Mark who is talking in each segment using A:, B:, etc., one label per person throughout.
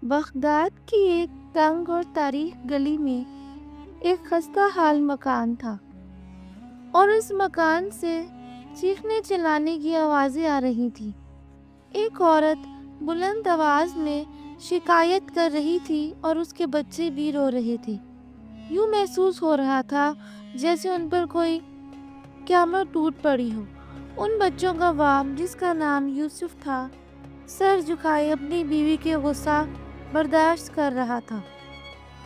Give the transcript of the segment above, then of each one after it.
A: Baghdad کی ایک تنگ اور تاریخ گلی میں ایک خستہ حال مکان تھا اور اس مکان سے چیخنے چلانے کی آوازیں آ رہی تھی۔ ایک عورت بلند آواز میں شکایت کر رہی تھی اور اس کے بچے بھی رو رہے تھے۔ یوں محسوس ہو رہا تھا جیسے ان پر کوئی قیامت ٹوٹ پڑی ہو۔ ان بچوں کا باپ، جس کا نام یوسف تھا، سر جھکائے اپنی بیوی کے غصہ برداشت کر رہا تھا۔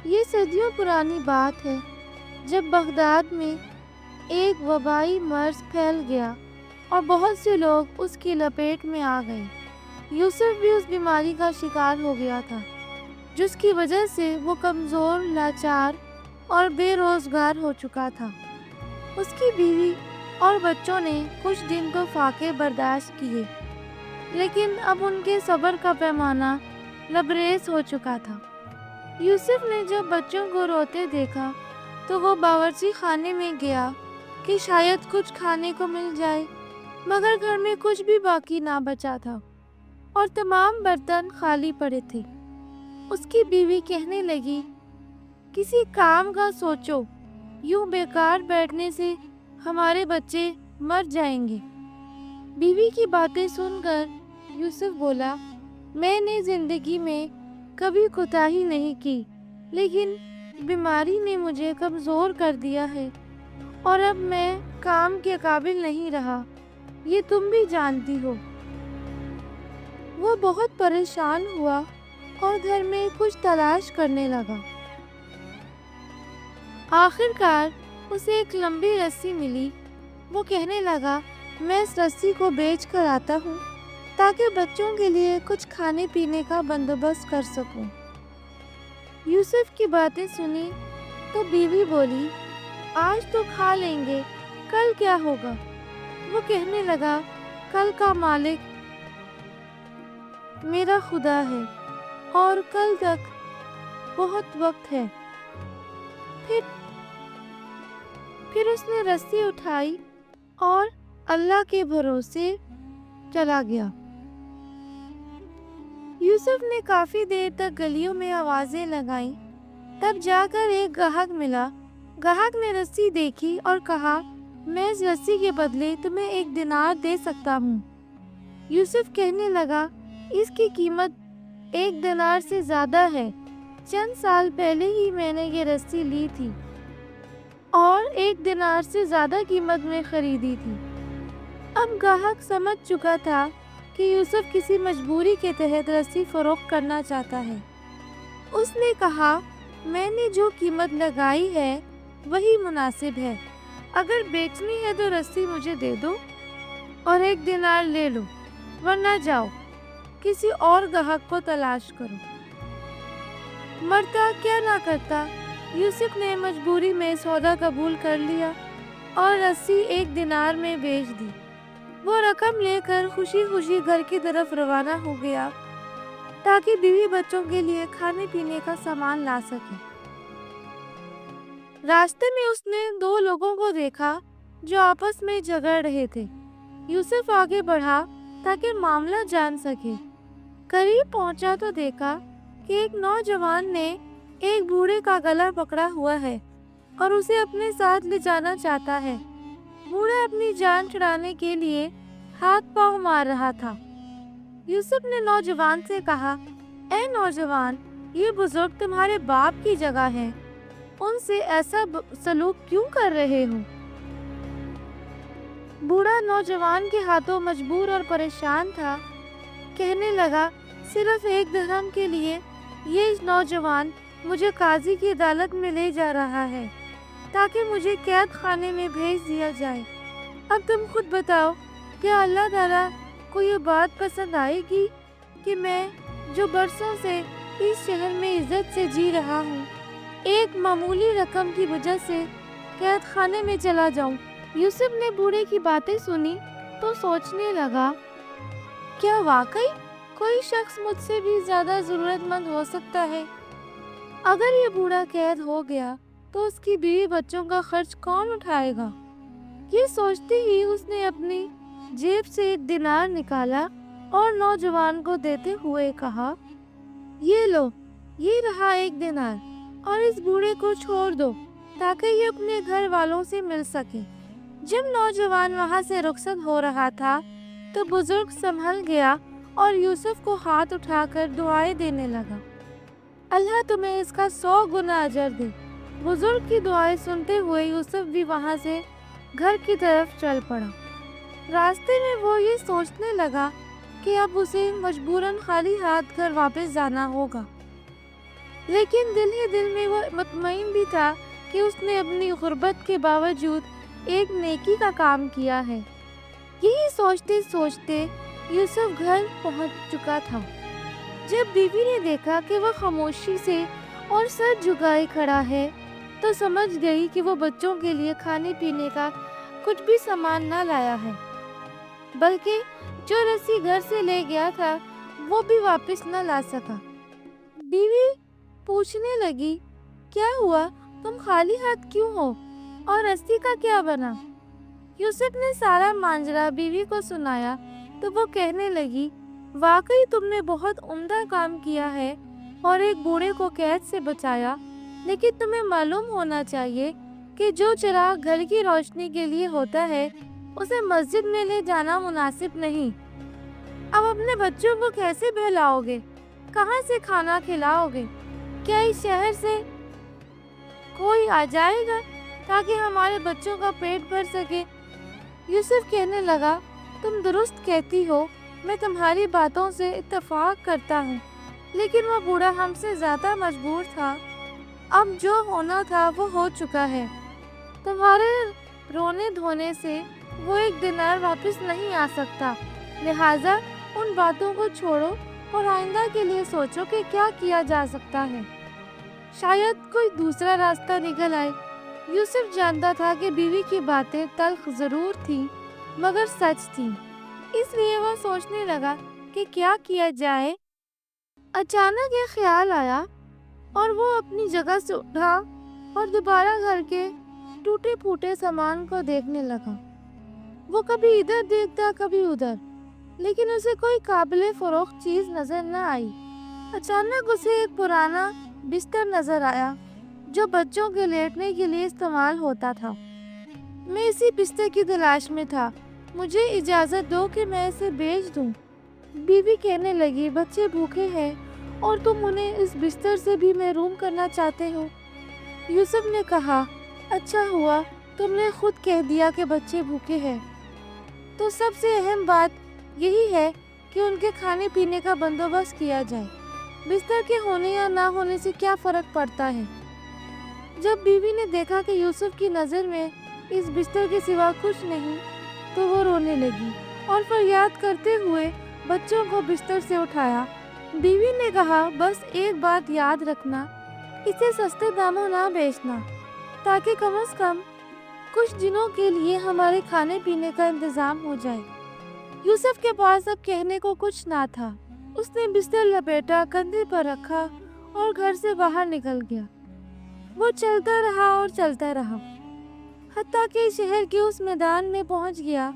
A: یہ صدیوں پرانی بات ہے جب بغداد میں ایک وبائی مرض پھیل گیا اور بہت سے لوگ اس کی لپیٹ میں آ گئے۔ یوسف بھی اس بیماری کا شکار ہو گیا تھا، جس کی وجہ سے وہ کمزور، لاچار اور بے روزگار ہو چکا تھا۔ اس کی بیوی اور بچوں نے کچھ دن تو فاقے برداشت کیے، لیکن اب ان کے صبر کا پیمانہ لبریز ہو چکا تھا۔ یوسف نے جب بچوں کو روتے دیکھا تو وہ باورچی خانے میں گیا کہ شاید کچھ کھانے کو مل جائے، مگر گھر میں کچھ بھی باقی نہ بچا تھا اور تمام برتن خالی پڑے تھے۔ اس کی بیوی کہنے لگی، کسی کام کا سوچو، یوں بیکار بیٹھنے سے ہمارے بچے مر جائیں گے۔ بیوی کی باتیں سن کر یوسف بولا، میں نے زندگی میں کبھی کوتاہی نہیں کی، لیکن بیماری نے مجھے کمزور کر دیا ہے اور اب میں کام کے قابل نہیں رہا، یہ تم بھی جانتی ہو۔ وہ بہت پریشان ہوا اور گھر میں کچھ تلاش کرنے لگا۔ آخر کار اسے ایک لمبی رسی ملی۔ وہ کہنے لگا، میں اس رسی کو بیچ کر آتا ہوں تاکہ بچوں کے لیے کچھ کھانے پینے کا بندوبست کر سکوں۔ یوسف کی باتیں سنی تو بیوی بولی، آج تو کھا لیں گے، کل کیا ہوگا؟ وہ کہنے لگا، کل کا مالک میرا خدا ہے اور کل تک بہت وقت ہے۔ پھر اس نے رسی اٹھائی اور اللہ کے بھروسے چلا گیا۔ یوسف نے کافی دیر تک گلیوں میں آوازیں لگائیں، تب جا کر ایک گاہک ملا۔ گاہک نے رسی دیکھی اور کہا، میں اس رسی کے بدلے تمہیں 1 دینار دے سکتا ہوں۔ یوسف کہنے لگا، اس کی قیمت 1 دینار سے زیادہ ہے۔ چند سال پہلے ہی میں نے یہ رسی لی تھی اور 1 دینار سے زیادہ قیمت میں خریدی تھی۔ اب گاہک سمجھ چکا تھا کہ یوسف کسی مجبوری کے تحت رسی فروخت کرنا چاہتا ہے۔ اس نے کہا، میں نے جو قیمت لگائی ہے وہی مناسب ہے، اگر بیچنی ہے تو رسی مجھے دے دو اور 1 دینار لے لو، ورنہ جاؤ کسی اور گاہک کو تلاش کرو۔ مرتا کیا نہ کرتا، یوسف نے مجبوری میں سودا قبول کر لیا اور رسی 1 دینار میں بیچ دی۔ وہ رقم لے کر خوشی خوشی گھر کی طرف روانہ ہو گیا تاکہ بیوی بچوں کے لیے کھانے پینے کا سامان لا سکے۔ راستے میں اس نے 2 لوگوں کو دیکھا جو آپس میں جھگڑ رہے تھے۔ یوسف آگے بڑھا تاکہ معاملہ جان سکے۔ قریب پہنچا تو دیکھا کہ ایک نوجوان نے ایک بوڑھے کا گلا پکڑا ہوا ہے اور اسے اپنے ساتھ لے جانا چاہتا ہے۔ بوڑھا اپنی جان چھڑانے کے لیے ہاتھ پاؤں مار رہا تھا۔ یوسف نے نوجوان سے کہا، اے نوجوان، یہ بزرگ تمہارے باپ کی جگہ ہیں، ان سے ایسا سلوک کیوں کر رہے ہو؟ بوڑھا نوجوان کے ہاتھوں مجبور اور پریشان تھا، کہنے لگا، صرف 1 درہم کے لیے یہ نوجوان مجھے قاضی کی عدالت میں لے جا رہا ہے تاکہ مجھے قید خانے میں بھیج دیا جائے۔ اب تم خود بتاؤ، کیا اللہ تعالیٰ کو یہ بات پسند آئے گی کہ میں جو برسوں سے اس شہر میں عزت سے جی رہا ہوں، ایک معمولی رقم کی وجہ سے قید خانے میں چلا جاؤں؟ یوسف نے بوڑھے کی باتیں سنی تو سوچنے لگا، کیا واقعی کوئی شخص مجھ سے بھی زیادہ ضرورت مند ہو سکتا ہے؟ اگر یہ بوڑھا قید ہو گیا تو اس کی بیوی بچوں کا خرچ کون اٹھائے گا؟ یہ سوچتے ہی اس نے اپنی جیب سے 1 دینار نکالا اور نوجوان کو دیتے ہوئے کہا، یہ لو، یہ رہا 1 دینار، اور اس بوڑھے کو چھوڑ دو تاکہ یہ اپنے گھر والوں سے مل سکے۔ جب نوجوان وہاں سے رخصت ہو رہا تھا تو بزرگ سنبھل گیا اور یوسف کو ہاتھ اٹھا کر دعائیں دینے لگا۔ اللہ تمہیں اس کا 100 گنا اجر دے۔ بزرگ کی دعائیں سنتے ہوئے یوسف بھی وہاں سے گھر کی طرف چل پڑا۔ راستے میں وہ یہ سوچنے لگا کہ اب اسے مجبوراً خالی ہاتھ گھر واپس جانا ہوگا، لیکن دل ہی دل میں وہ مطمئن بھی تھا کہ اس نے اپنی غربت کے باوجود ایک نیکی کا کام کیا ہے۔ یہی سوچتے سوچتے یوسف گھر پہنچ چکا تھا۔ جب بیوی نے دیکھا کہ وہ خاموشی سے اور سر جھکائے کھڑا ہے تو سمجھ گئی کہ وہ بچوں کے لیے کھانے پینے کا کچھ بھی سامان نہ لایا ہے، بلکہ جو رسی گھر سے لے گیا تھا وہ بھی واپس نہ لا سکا۔ بیوی پوچھنے لگی، کیا ہوا؟ تم خالی ہاتھ کیوں ہو اور رسی کا کیا بنا؟ یوسف نے سارا ماجرا بیوی کو سنایا تو وہ کہنے لگی، واقعی تم نے بہت عمدہ کام کیا ہے اور ایک بوڑھے کو قید سے بچایا، لیکن تمہیں معلوم ہونا چاہیے کہ جو چراغ گھر کی روشنی کے لیے ہوتا ہے اسے مسجد میں لے جانا مناسب نہیں۔ اب اپنے بچوں کو کیسے بہلاؤ گے؟ کہاں سے کھانا کھلاؤ گے؟ کیا اس شہر سے کوئی آ جائے گا تاکہ ہمارے بچوں کا پیٹ بھر سکے؟ یوسف کہنے لگا، تم درست کہتی ہو، میں تمہاری باتوں سے اتفاق کرتا ہوں، لیکن وہ بوڑھا ہم سے زیادہ مجبور تھا۔ اب جو ہونا تھا وہ ہو چکا ہے۔ تمہارے رونے دھونے سے وہ 1 دینار واپس نہیں آ سکتا، لہٰذا ان باتوں کو چھوڑو اور آئندہ کے لیے سوچو کہ کیا کیا جا سکتا ہے۔ شاید کوئی دوسرا راستہ نکل آئے۔ یوسف جانتا تھا کہ بیوی کی باتیں تلخ ضرور تھیں مگر سچ تھیں، اس لیے وہ سوچنے لگا کہ کیا کیا جائے۔ اچانک ایک خیال آیا اور وہ اپنی جگہ سے اٹھا اور دوبارہ گھر کے ٹوٹے پھوٹے سامان کو دیکھنے لگا۔ وہ کبھی ادھر دیکھتا کبھی ادھر، لیکن اسے کوئی قابل فروخت چیز نظر نہ آئی۔ اچانک اسے ایک پرانا بستر نظر آیا جو بچوں کے لیٹنے کے لیے استعمال ہوتا تھا۔ میں اسی بستر کی تلاش میں تھا، مجھے اجازت دو کہ میں اسے بیچ دوں۔ بیوی کہنے لگی، بچے بھوکے ہیں اور تم انہیں اس بستر سے بھی محروم کرنا چاہتے ہو؟ یوسف نے کہا، اچھا ہوا تم نے خود کہہ دیا کہ بچے بھوکے ہیں، تو سب سے اہم بات یہی ہے کہ ان کے کھانے پینے کا بندوبست کیا جائے۔ بستر کے ہونے یا نہ ہونے سے کیا فرق پڑتا ہے؟ جب بیوی نے دیکھا کہ یوسف کی نظر میں اس بستر کے سوا کچھ نہیں تو وہ رونے لگی اور فریاد کرتے ہوئے بچوں کو بستر سے اٹھایا۔ بیوی نے کہا، بس ایک بات یاد رکھنا، اسے سستے داموں نہ بیچنا، تاکہ کم از کم کچھ دنوں کے لیے ہمارے کھانے پینے کا انتظام ہو جائے۔ یوسف کے پاس اب کہنے کو کچھ نہ تھا۔ اس نے بستر لپیٹا، کندھے پر رکھا اور گھر سے باہر نکل گیا۔ وہ چلتا رہا اور چلتا رہا، حتیٰ کہ شہر کے اس میدان میں پہنچ گیا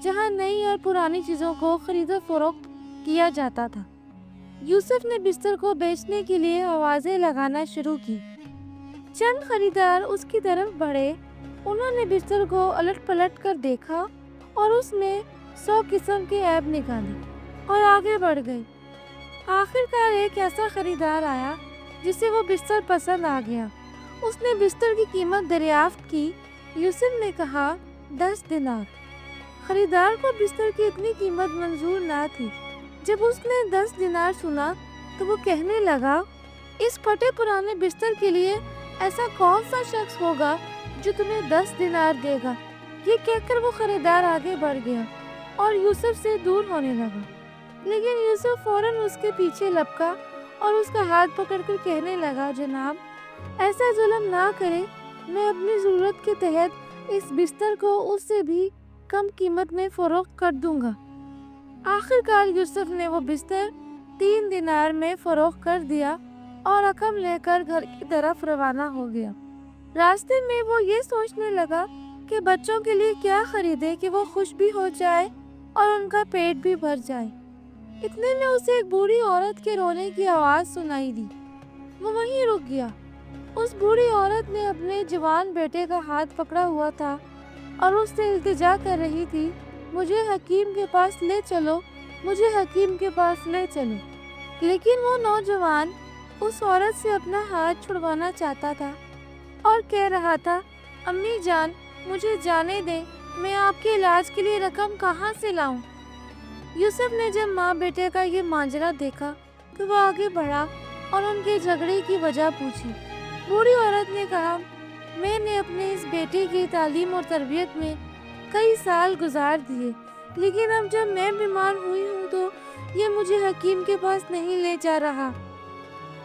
A: جہاں نئی اور پرانی چیزوں کو خرید و فروخت کیا جاتا تھا۔ یوسف نے بستر کو بیچنے کے لیے آوازیں لگانا شروع کی۔ چند خریدار اس کی طرف بڑھے، انہوں نے بستر کو الٹ پلٹ کر دیکھا اور اس میں 100 قسم کے عیب نکالے اور آگے بڑھ گئے۔ آخرکار ایک ایسا خریدار آیا جسے وہ بستر پسند آ گیا۔ اس نے بستر کی قیمت دریافت کی۔ یوسف نے کہا، 10 دینار۔ خریدار کو بستر کی اتنی قیمت منظور نہ تھی۔ جب اس نے 10 دینار سنا تو وہ کہنے لگا، اس پھٹے پرانے بستر کے لیے ایسا کون سا شخص ہوگا جو تمہیں 10 دینار دے گا؟ یہ کہہ کر وہ خریدار آگے بڑھ گیا اور یوسف سے دور ہونے لگا، لیکن یوسف فوراً اس کے پیچھے لپکا اور اس کا ہاتھ پکڑ کر کہنے لگا، جناب ایسا ظلم نہ کرے، میں اپنی ضرورت کے تحت اس بستر کو اس سے بھی کم قیمت میں فروخت کر دوں گا۔ آخرکار یوسف نے وہ بستر 3 دینار میں فروخت کر دیا اور رقم لے کر گھر کی طرف روانہ ہو گیا۔ راستے میں وہ یہ سوچنے لگا کہ بچوں کے لیے کیا خریدے کہ وہ خوش بھی ہو جائے اور ان کا پیٹ بھی بھر جائے۔ اتنے میں اسے ایک بوڑھی عورت کے رونے کی آواز سنائی دی۔ وہ وہیں رک گیا۔ اس بوڑھی عورت نے اپنے جوان بیٹے کا ہاتھ پکڑا ہوا تھا اور اس سے التجا کر رہی تھی، مجھے حکیم کے پاس لے چلو، مجھے حکیم کے پاس لے چلو۔ لیکن وہ نوجوان اس عورت سے اپنا ہاتھ چھڑوانا چاہتا تھا اور کہہ رہا تھا، امی جان مجھے جانے دیں، میں آپ کے علاج کے لیے رقم کہاں سے لاؤں؟ یوسف نے جب ماں بیٹے کا یہ ماجرا دیکھا تو وہ آگے بڑھا اور ان کے جھگڑے کی وجہ پوچھی۔ بوڑھی عورت نے کہا، میں نے اپنے اس بیٹے کی تعلیم اور تربیت میں کئی سال گزار دیے، لیکن اب جب میں بیمار ہوئی ہوں تو یہ مجھے حکیم کے پاس نہیں لے جا رہا۔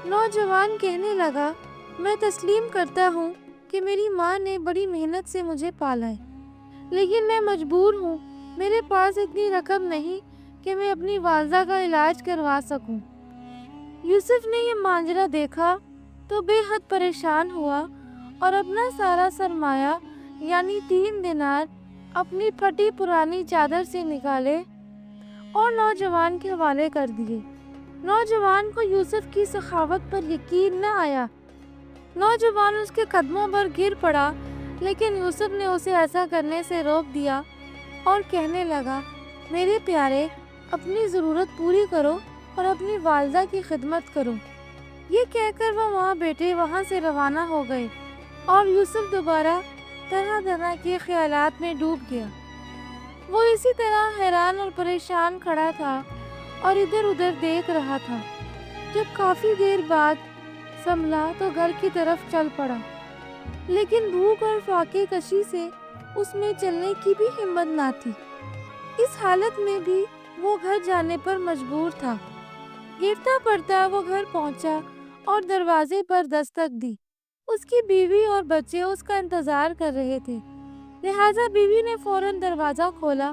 A: نوجوان کہنے لگا، میں تسلیم کرتا ہوں کہ میری ماں نے بڑی محنت سے مجھے پالا ہے، لیکن میں مجبور ہوں، میرے پاس اتنی رقم نہیں کہ میں اپنی والدہ کا علاج کروا سکوں۔ یوسف نے یہ ماجرا دیکھا تو بے حد پریشان ہوا اور اپنا سارا سرمایہ یعنی 3 دینار اپنی پھٹی پرانی چادر سے نکالے اور نوجوان کے حوالے کر دیے۔ نوجوان کو یوسف کی سخاوت پر یقین نہ آیا۔ نوجوان اس کے قدموں پر گر پڑا، لیکن یوسف نے اسے ایسا کرنے سے روک دیا اور کہنے لگا، میرے پیارے، اپنی ضرورت پوری کرو اور اپنی والدہ کی خدمت کرو۔ یہ کہہ کر وہ ماں بیٹے وہاں سے روانہ ہو گئے اور یوسف دوبارہ طرح طرح کے خیالات میں ڈوب گیا۔ وہ اسی طرح حیران اور پریشان کھڑا تھا اور ادھر ادھر دیکھ رہا تھا۔ جب کافی دیر بعد سنبھلا تو گھر کی طرف چل پڑا، لیکن بھوک اور فاقے کشی سے اس میں چلنے کی بھی ہمت نہ تھی۔ اس حالت میں بھی وہ گھر جانے پر مجبور تھا۔ گرتا پڑتا وہ گھر پہنچا اور دروازے پر دستک دی۔ اس کی بیوی اور بچے اس کا انتظار کر رہے تھے، لہٰذا بیوی نے فوراً دروازہ کھولا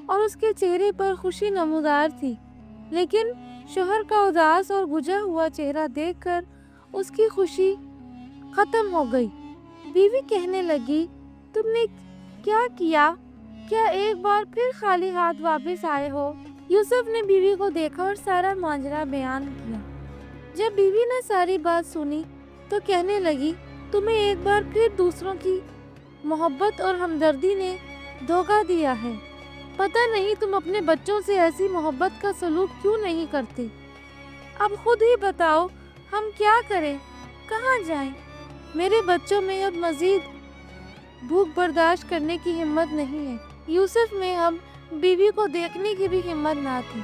A: اور اس کے چہرے پر خوشی نمودار تھی، لیکن شوہر کا اداس اور بجھا ہوا چہرہ دیکھ کر اس کی خوشی ختم ہو گئی۔ بیوی کہنے لگی، تم نے کیا کیا؟ کیا ایک بار پھر خالی ہاتھ واپس آئے ہو؟ یوسف نے بیوی کو دیکھا اور سارا ماجرا بیان کیا۔ جب بیوی نے ساری بات سنی تو کہنے لگی، تمہیں ایک بار پھر دوسروں کی محبت اور ہمدردی نے دھوکہ دیا ہے۔ پتہ نہیں تم اپنے بچوں سے ایسی محبت کا سلوک کیوں نہیں کرتے؟ اب خود ہی بتاؤ، ہم کیا کریں، کہاں جائیں؟ میرے بچوں میں اب مزید بھوک برداشت کرنے کی ہمت نہیں ہے۔ یوسف میں اب بیوی کو دیکھنے کی بھی ہمت نہ تھی۔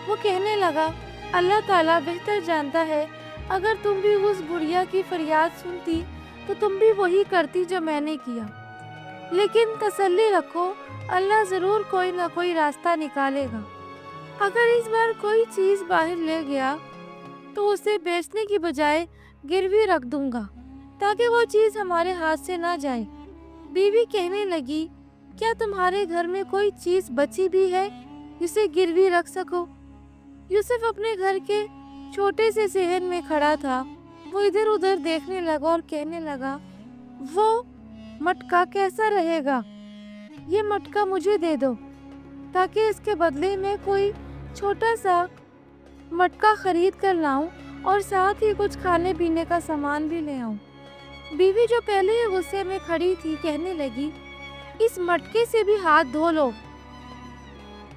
A: وہ کہنے لگا، اللہ تعالیٰ بہتر جانتا ہے، اگر تم بھی اس بڑھیا کی فریاد سنتی تو تم بھی وہی کرتی جو میں نے کیا، لیکن تسلی رکھو، اللہ ضرور کوئی نہ کوئی راستہ نکالے گا۔ اگر اس بار کوئی چیز باہر لے گیا تو اسے بیچنے کی بجائے گروی رکھ دوں گا تاکہ وہ چیز ہمارے ہاتھ سے نہ جائے۔ بیوی کہنے لگی، کیا تمہارے گھر میں کوئی چیز بچی بھی ہے جسے گروی رکھ سکو؟ یوسف اپنے گھر کے چھوٹے سے صحن میں کھڑا تھا۔ وہ ادھر ادھر دیکھنے لگا اور کہنے لگا، وہ مٹکا کیسا رہے گا؟ یہ مٹکا مجھے دے دو تاکہ اس کے بدلے میں کوئی چھوٹا سا مٹکا خرید کر لاؤں اور ساتھ ہی کچھ کھانے پینے کا سامان بھی لے آؤں۔ بیوی جو پہلے ہی غصے میں کھڑی تھی کہنے لگی، اس مٹکے سے بھی ہاتھ دھو لو،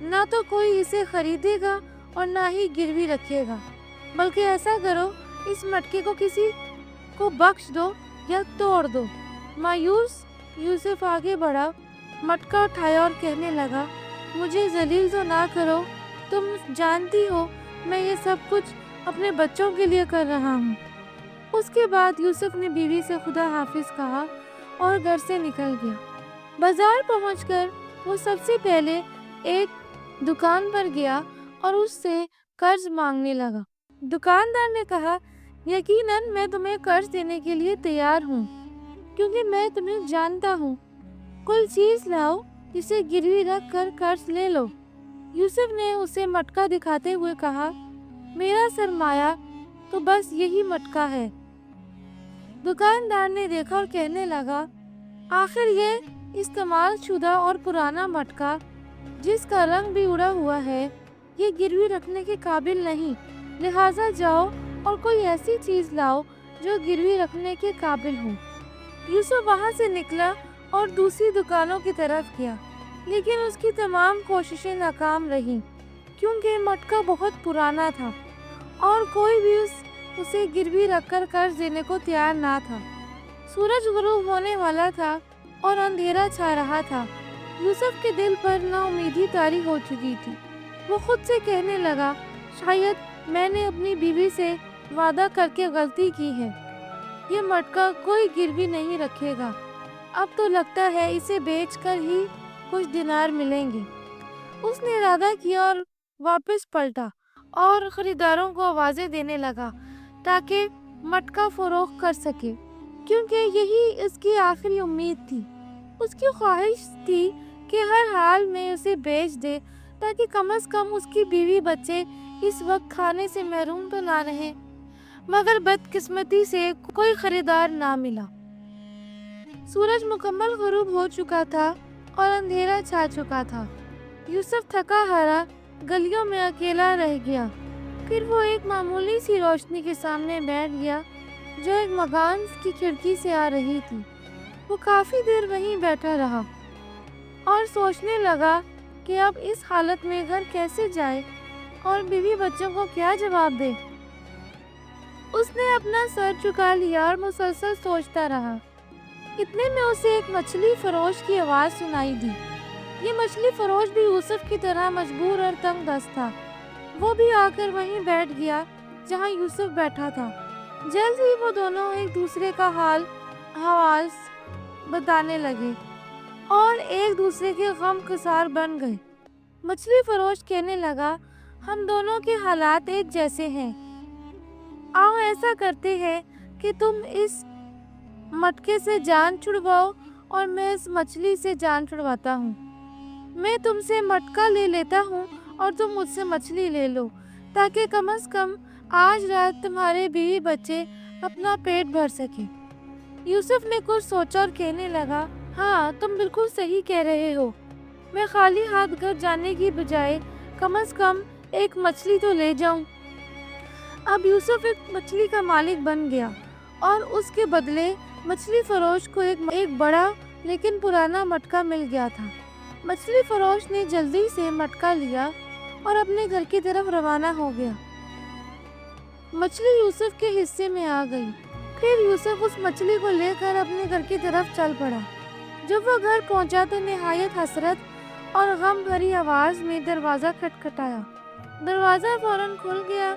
A: نہ تو کوئی اسے خریدے گا اور نہ ہی گروی رکھے گا، بلکہ ایسا کرو اس مٹکے کو کسی کو بخش دو یا توڑ دو۔ مایوس یوسف آگے بڑھا، مٹکا اٹھایا اور کہنے لگا، مجھے ذلیل تو نہ کرو، تم جانتی ہو میں یہ سب کچھ اپنے بچوں کے لیے کر رہا ہوں۔ اس کے بعد یوسف نے بیوی سے خدا حافظ کہا اور گھر سے نکل گیا۔ بازار پہنچ کر وہ سب سے پہلے ایک دکان پر گیا اور اس سے قرض مانگنے لگا۔ دکاندار نے کہا، یقیناً میں تمہیں قرض دینے کے لیے تیار ہوں، کیونکہ میں تمہیں جانتا ہوں۔ کوئی چیز لاؤ جسے گروی رکھ کر قرض لے لو۔ یوسف نے اسے مٹکا دکھاتے ہوئے کہا، میرا سرمایہ تو بس یہی مٹکا ہے۔ دکاندار نے دیکھا اور کہنے لگا، آخر یہ استعمال شدہ اور پرانا مٹکا جس کا رنگ بھی اڑا ہوا ہے یہ گروی رکھنے کے قابل نہیں، لہٰذا جاؤ اور کوئی ایسی چیز لاؤ جو گروی رکھنے کے قابل ہو۔ یوسف وہاں سے نکلا اور دوسری دکانوں کی طرف گیا، لیکن اس کی تمام کوششیں ناکام رہیں کیونکہ مٹکا بہت پرانا تھا اور کوئی بھی اسے گروی رکھ کر قرض دینے کو تیار نہ تھا۔ سورج غروب ہونے والا تھا اور اندھیرا چھا رہا تھا۔ یوسف کے دل پر نا امیدی طاری ہو چکی تھی۔ وہ خود سے کہنے لگا، شاید میں نے اپنی بیوی سے وعدہ کر کے غلطی کی ہے، یہ مٹکا کوئی گروی نہیں رکھے گا، اب تو لگتا ہے اسے بیچ کر ہی کچھ دینار ملیں گے۔ اس نے ارادہ کیا اور واپس پلٹا اور خریداروں کو آوازیں دینے لگا تاکہ مٹکا فروخت کر سکے، کیونکہ یہی اس کی آخری امید تھی۔ اس کی خواہش تھی کہ ہر حال میں اسے بیچ دے تاکہ کم از کم اس کی بیوی بچے اس وقت کھانے سے محروم تو نہ رہیں، مگر بدقسمتی سے کوئی خریدار نہ ملا۔ سورج مکمل غروب ہو چکا تھا اور اندھیرا چھا چکا تھا۔ یوسف تھکا ہارا گلیوں میں اکیلا رہ گیا۔ پھر وہ ایک معمولی سی روشنی کے سامنے بیٹھ گیا جو ایک مکان کی کھڑکی سے آ رہی تھی۔ وہ کافی دیر وہیں بیٹھا رہا اور سوچنے لگا کہ اب اس حالت میں گھر کیسے جائے اور بیوی بچوں کو کیا جواب دے۔ اس نے اپنا سر جھکا لیا اور مسلسل سوچتا رہا۔ اتنے میں اسے ایک مچھلی فروش کی آواز سنائی دی۔ یہ مچھلی فروش بھی یوسف کی طرح مجبور اور تنگ دست تھا۔ وہ بھی آ کر وہیں بیٹھ گیا جہاں یوسف بیٹھا تھا۔ جلد ہی وہ دونوں ایک دوسرے کا حال حوال بتانے لگے اور ایک دوسرے کے غم گسار بن گئے۔ مچھلی فروش کہنے لگا، ہم دونوں کے حالات ایک جیسے ہیں، آؤ ایسا کرتے ہیں کہ تم اس مٹکے سے جان چھڑواؤ اور میں اس مچھلی سے جان چھڑواتا ہوں۔ میں تم سے مٹکا لے لیتا ہوں اور تم مجھ سے مچھلی لے لو، تاکہ کم از کم آج رات تمہارے بیوی بچے اپنا پیٹ بھر سکیں۔ یوسف نے کچھ سوچا اور کہنے لگا، ہاں تم بالکل صحیح کہہ رہے ہو، میں خالی ہاتھ گھر جانے کی بجائے کم از کم ایک مچھلی تو لے جاؤں۔ اب یوسف ایک مچھلی کا مالک بن گیا اور اس کے بدلے مچھلی فروش کو ایک بڑا لیکن پرانا مٹکا مل گیا تھا۔ مچھلی فروش نے جلدی سے مٹکا لیا اور اپنے گھر کی طرف روانہ ہو گیا۔ مچھلی یوسف کے حصے میں آ گئی۔ پھر یوسف اس مچھلی کو لے کر اپنے گھر کی طرف چل پڑا۔ جب وہ گھر پہنچا تو نہایت حسرت اور غم بھری آواز میں دروازہ کھٹکھٹایا۔ دروازہ فوراً کھل گیا۔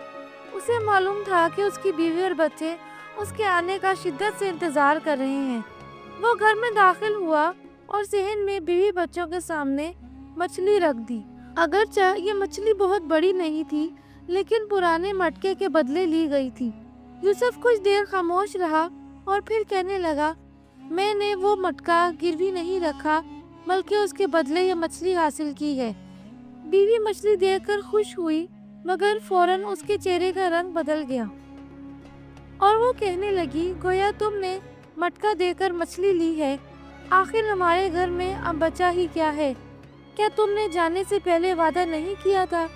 A: اسے معلوم تھا کہ اس کی بیوی اور بچے اس کے آنے کا شدت سے انتظار کر رہے ہیں۔ وہ گھر میں داخل ہوا اور صحن میں بیوی بچوں کے سامنے مچھلی رکھ دی۔ اگرچہ یہ مچھلی بہت بڑی نہیں تھی، لیکن پرانے مٹکے کے بدلے لی گئی تھی۔ یوسف کچھ دیر خاموش رہا اور پھر کہنے لگا، میں نے وہ مٹکا گروی نہیں رکھا بلکہ اس کے بدلے یہ مچھلی حاصل کی ہے۔ بیوی مچھلی دیکھ کر خوش ہوئی، مگر فوراً اس کے چہرے کا رنگ بدل گیا اور وہ کہنے لگی، گویا تم نے مٹکا دے کر مچھلی لی ہے۔ آخر ہمارے گھر میں اب بچا ہی کیا ہے؟ کیا تم نے جانے سے پہلے وعدہ نہیں کیا تھا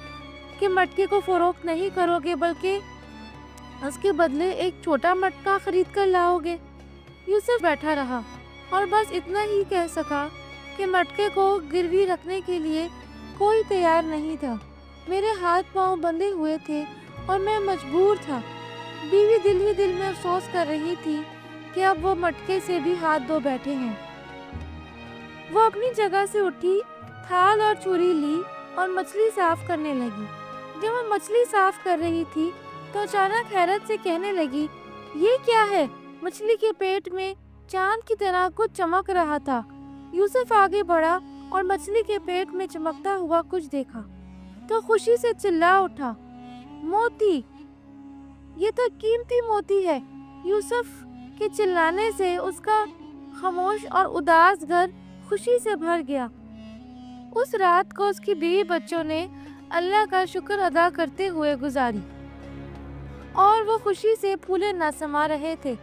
A: کہ مٹکے کو فروخت نہیں کرو گے بلکہ اس کے بدلے ایک چھوٹا مٹکا خرید کر لاؤ گے؟ یوسف بیٹھا رہا اور بس اتنا ہی کہہ سکا کہ مٹکے کو گروی رکھنے کے لیے کوئی تیار نہیں تھا۔ میرے ہاتھ پاؤں بندھے ہوئے تھے اور میں مجبور تھا۔ بیوی دل ہی دل میں افسوس کر رہی تھی کہ اب وہ مٹکے سے بھی ہاتھ دھو بیٹھے ہیں۔ وہ اپنی جگہ سے اٹھی، تھال اور چھری لی اور مچھلی صاف کرنے لگی۔ جب وہ مچھلی صاف کر رہی تھی تو اچانک حیرت سے کہنے لگی، یہ کیا ہے؟ مچھلی کے پیٹ میں چاند کی طرح کچھ چمک رہا تھا۔ یوسف آگے بڑھا اور مچھلی کے پیٹ میں چمکتا ہوا کچھ دیکھا تو خوشی سے چلا اٹھا، موتی! یہ تو قیمتی موتی ہے۔ یوسف کے چلانے سے اس کا خاموش اور اداس گھر خوشی سے بھر گیا۔ اس رات کو اس کی بیوی بچوں نے اللہ کا شکر ادا کرتے ہوئے گزاری اور وہ خوشی سے پھولے نہ سما رہے تھے۔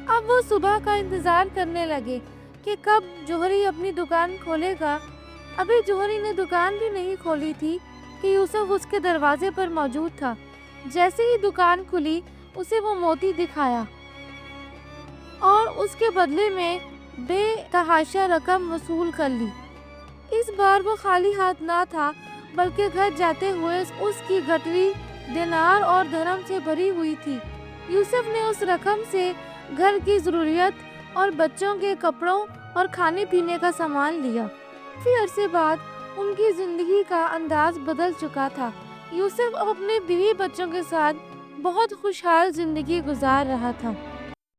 A: اب وہ صبح کا انتظار کرنے لگے کہ کب جوہری اپنی دکان کھولے گا۔ ابھی جوہری نے دکان بھی نہیں کھولی تھی کہ یوسف اس کے دروازے پر موجود تھا۔ جیسے ہی دکان کھلی اسے وہ موتی دکھایا اور اس کے بدلے میں بے تحاشا رقم وصول کر لی۔ اس بار وہ خالی ہاتھ نہ تھا بلکہ گھر جاتے ہوئے اس کی گٹری دینار اور درہم سے بھری ہوئی تھی۔ یوسف نے اس رقم سے گھر کی ضروریات اور بچوں کے کپڑوں اور کھانے پینے کا سامان لیا۔ کافی عرصے بعد ان کی زندگی کا انداز بدل چکا تھا۔ یوسف اب اپنے بیوی بچوں کے ساتھ بہت خوشحال زندگی گزار رہا تھا۔